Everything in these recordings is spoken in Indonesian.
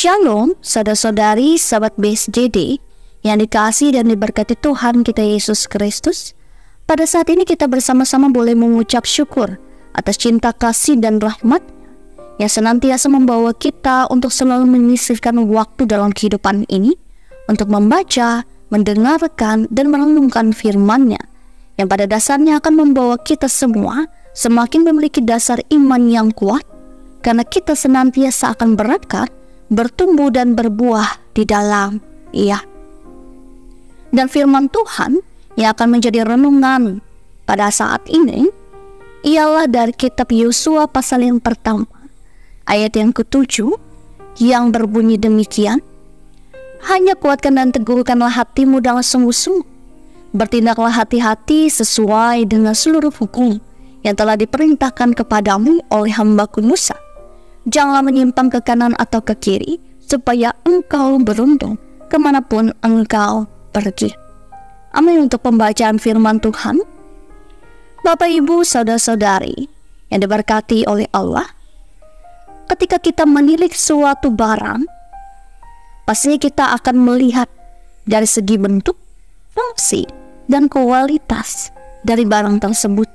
Shalom, saudara-saudari, sahabat BSJD yang dikasihi dan diberkati Tuhan kita Yesus Kristus. Pada saat ini kita bersama-sama boleh mengucap syukur atas cinta kasih dan rahmat yang senantiasa membawa kita untuk selalu menyisihkan waktu dalam kehidupan ini untuk membaca, mendengarkan, dan merenungkan firman-Nya yang pada dasarnya akan membawa kita semua semakin memiliki dasar iman yang kuat karena kita senantiasa akan berakar, bertumbuh dan berbuah di dalam Ia. Dan firman Tuhan yang akan menjadi renungan pada saat ini ialah dari kitab Yosua pasal yang pertama ayat yang ke-7 yang berbunyi demikian: hanya kuatkan dan teguhkanlah hatimu dengan sungguh-sungguh, bertindaklah hati-hati sesuai dengan seluruh hukum yang telah diperintahkan kepadamu oleh hamba-Ku Musa. Janganlah menyimpang ke kanan atau ke kiri, supaya engkau beruntung kemanapun engkau pergi. Amin untuk pembacaan firman Tuhan. Bapak, Ibu, saudara-saudari yang diberkati oleh Allah, ketika kita menilik suatu barang, pastinya kita akan melihat dari segi bentuk, fungsi, dan kualitas dari barang tersebut.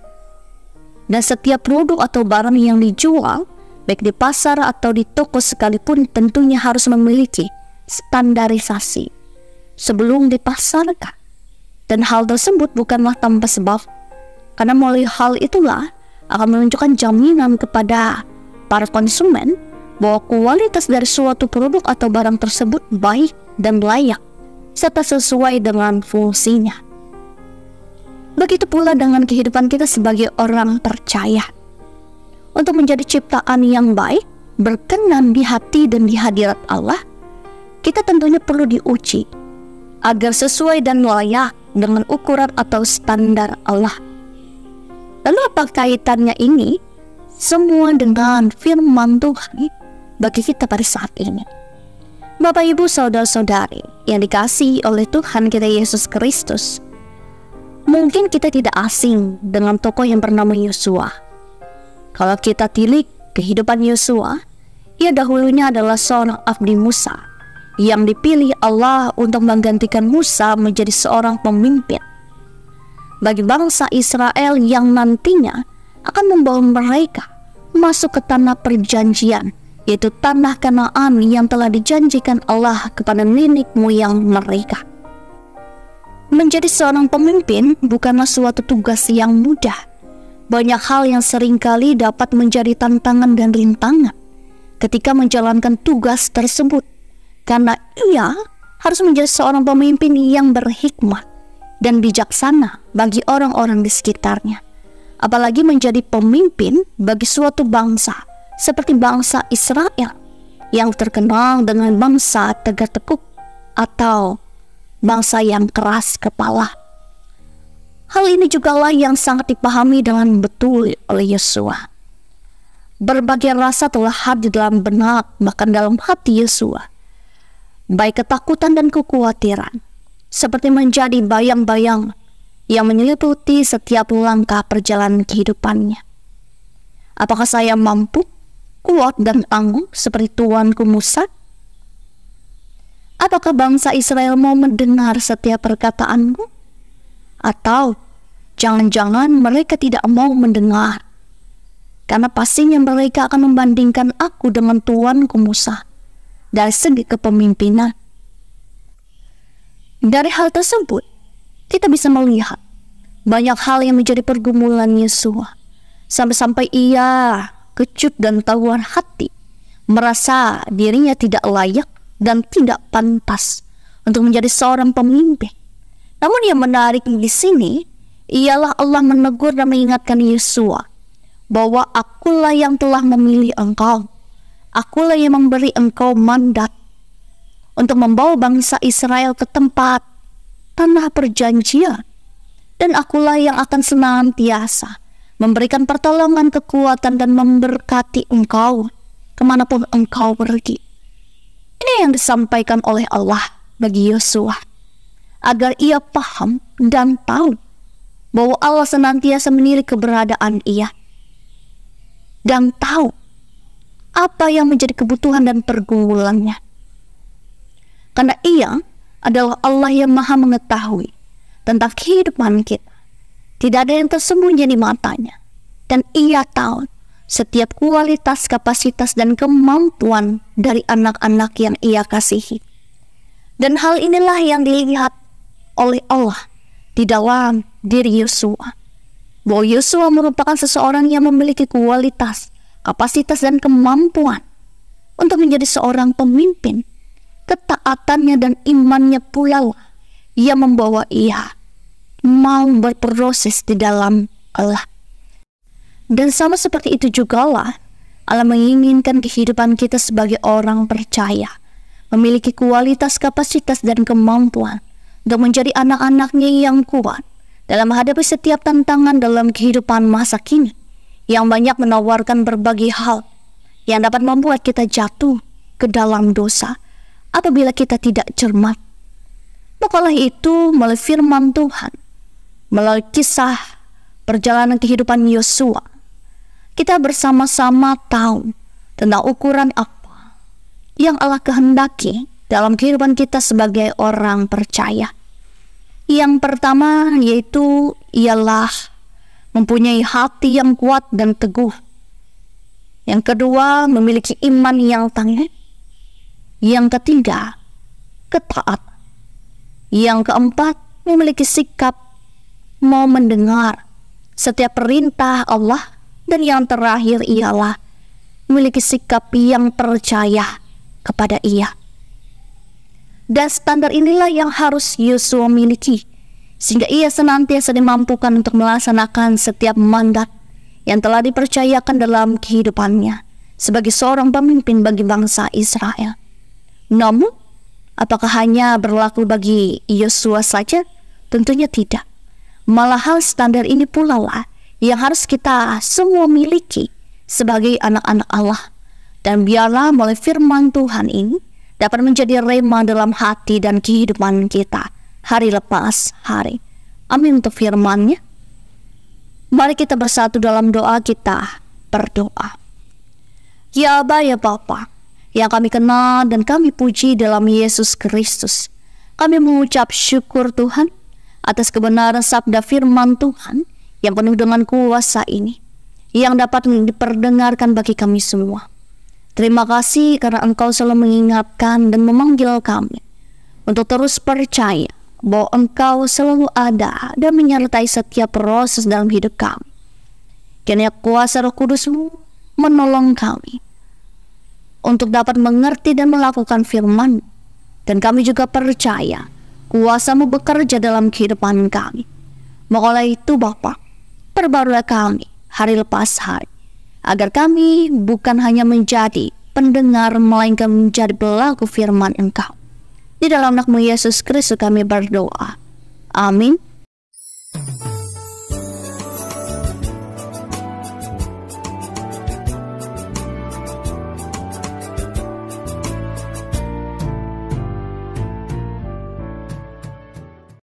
Dan setiap produk atau barang yang dijual, baik di pasar atau di toko sekalipun, tentunya harus memiliki standarisasi sebelum dipasarkan. Dan hal tersebut bukanlah tanpa sebab, karena melalui hal itulah akan menunjukkan jaminan kepada para konsumen bahwa kualitas dari suatu produk atau barang tersebut baik dan layak, serta sesuai dengan fungsinya. Begitu pula dengan kehidupan kita sebagai orang percaya. Untuk menjadi ciptaan yang baik, berkenan di hati dan di hadirat Allah, kita tentunya perlu diuji agar sesuai dan layak dengan ukuran atau standar Allah. Lalu apa kaitannya ini semua dengan firman Tuhan bagi kita pada saat ini? Bapak, Ibu, saudara-saudari yang dikasihi oleh Tuhan kita Yesus Kristus, mungkin kita tidak asing dengan tokoh yang bernama Yosua. Kalau kita tilik kehidupan Yosua, ia dahulunya adalah seorang abdi Musa yang dipilih Allah untuk menggantikan Musa menjadi seorang pemimpin bagi bangsa Israel yang nantinya akan membawa mereka masuk ke tanah perjanjian, yaitu tanah Kanaan yang telah dijanjikan Allah kepada nenek moyang mereka. Menjadi seorang pemimpin bukanlah suatu tugas yang mudah. Banyak hal yang seringkali dapat menjadi tantangan dan rintangan ketika menjalankan tugas tersebut, karena ia harus menjadi seorang pemimpin yang berhikmat dan bijaksana bagi orang-orang di sekitarnya. Apalagi menjadi pemimpin bagi suatu bangsa seperti bangsa Israel yang terkenal dengan bangsa tegak tekuk atau bangsa yang keras kepala. Hal ini jugalah yang sangat dipahami dengan betul oleh Yosua. Berbagai rasa telah hadir dalam benak, bahkan dalam hati Yosua, baik ketakutan dan kekhawatiran, seperti menjadi bayang-bayang yang menyeliputi setiap langkah perjalanan kehidupannya. Apakah saya mampu, kuat dan tangguh seperti tuanku Musa? Apakah bangsa Israel mau mendengar setiap perkataanku? Atau jangan-jangan mereka tidak mau mendengar, karena pastinya mereka akan membandingkan aku dengan tuanku Musa dari segi kepemimpinan. Dari hal tersebut, kita bisa melihat banyak hal yang menjadi pergumulan Yosua, sampai-sampai ia kecut dan tawar hati, merasa dirinya tidak layak dan tidak pantas untuk menjadi seorang pemimpin. Namun yang menarik di sini ialah Allah menegur dan mengingatkan Yosua bahwa akulah yang telah memilih engkau, akulah yang memberi engkau mandat untuk membawa bangsa Israel ke tempat tanah perjanjian, dan akulah yang akan senantiasa memberikan pertolongan, kekuatan, dan memberkati engkau kemanapun engkau pergi. Ini yang disampaikan oleh Allah bagi Yosua, agar ia paham dan tahu bahwa Allah senantiasa menilik keberadaan ia, dan tahu apa yang menjadi kebutuhan dan pergumulannya. Karena Ia adalah Allah yang maha mengetahui tentang kehidupan kita. Tidak ada yang tersembunyi di matanya. Dan Ia tahu setiap kualitas, kapasitas, dan kemampuan dari anak-anak yang Ia kasihi. Dan hal inilah yang dilihat oleh Allah di dalam diri Yosua. Bahwa Yosua merupakan seseorang yang memiliki kualitas, kapasitas, dan kemampuan untuk menjadi seorang pemimpin. Ketaatannya dan imannya pula yang membawa ia mau berproses di dalam Allah. Dan sama seperti itu juga lah, Allah menginginkan kehidupan kita sebagai orang percaya, memiliki kualitas, kapasitas, dan kemampuan untuk menjadi anak-anaknya yang kuat dalam menghadapi setiap tantangan dalam kehidupan masa kini yang banyak menawarkan berbagai hal yang dapat membuat kita jatuh ke dalam dosa apabila kita tidak cermat. Makalah itu melalui firman Tuhan, melalui kisah perjalanan kehidupan Yosua, kita bersama-sama tahu tentang ukuran apa yang Allah kehendaki dalam kehidupan kita sebagai orang percaya. Yang pertama yaitu ialah mempunyai hati yang kuat dan teguh. Yang kedua, memiliki iman yang tangguh. Yang ketiga, ketaatan. Yang keempat, memiliki sikap mau mendengar setiap perintah Allah. Dan yang terakhir ialah memiliki sikap yang percaya kepada Ia. Dan standar inilah yang harus Yosua miliki, sehingga ia senantiasa dimampukan untuk melaksanakan setiap mandat yang telah dipercayakan dalam kehidupannya sebagai seorang pemimpin bagi bangsa Israel. Namun, apakah hanya berlaku bagi Yosua saja? Tentunya tidak. Malah hal standar ini pula lah yang harus kita semua miliki sebagai anak-anak Allah. Dan biarlah melalui firman Tuhan ini dapat menjadi rema dalam hati dan kehidupan kita hari lepas hari. Amin untuk firman-Nya. Mari kita bersatu dalam doa kita berdoa. Ya Aba, ya Bapa, yang kami kenal dan kami puji dalam Yesus Kristus, kami mengucap syukur Tuhan atas kebenaran sabda firman Tuhan yang penuh dengan kuasa ini, yang dapat diperdengarkan bagi kami semua. Terima kasih karena Engkau selalu mengingatkan dan memanggil kami untuk terus percaya bahwa Engkau selalu ada dan menyertai setiap proses dalam hidup kami. Kiranya kuasa Roh Kudus-Mu menolong kami untuk dapat mengerti dan melakukan firman. Dan kami juga percaya kuasa-Mu bekerja dalam kehidupan kami. Maka itu Bapa, perbarulah kami hari lepas hari, agar kami bukan hanya menjadi pendengar, melainkan menjadi pelaku firman Engkau. Di dalam nama Yesus Kristus kami berdoa. Amin.